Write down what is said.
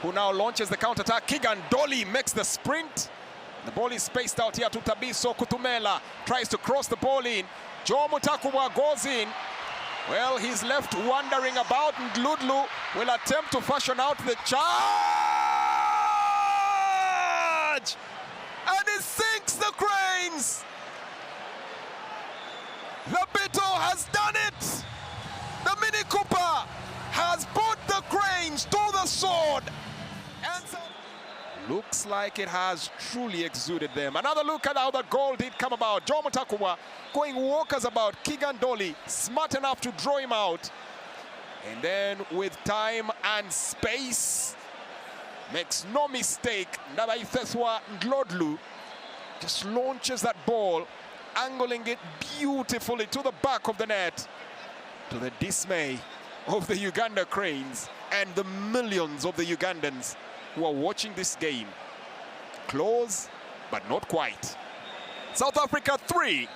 who now launches the counter-attack. Keegan Dolly makes the sprint. The ball is spaced out here to Tabiso Kutumela. Tries to cross the ball in. Joe Mutakubwa goes in. Well, he's left wandering about, and Ludlu will attempt to fashion out the charge! And he sinks the Cranes! The Beto has done it! The Mini Cooper has put the Cranes to the sword! And so looks like it has truly exuded them. Another look at how that goal did come about. Joe Mutakubwa going walkers about. Keegan Dolly smart enough to draw him out. And then with time and space, makes no mistake, Ndabayitheswa Ndlodlu just launches that ball, angling it beautifully to the back of the net, to the dismay of the Uganda Cranes and the millions of the Ugandans who are watching this game. Close, but not quite. South Africa 3,